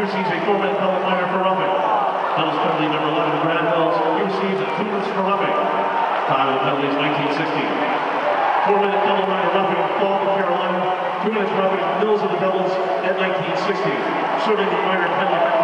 He receives a 4-minute penalty minor for roughing. Penalty penalty number 11, Brad Mills. He receives 2 minutes for roughing. Time of the penalty is 1960. 4-minute penalty minor roughing, Ball to Carolina. 2 minutes roughing, Mills of the Devils at 1960. Serving the minor penalty.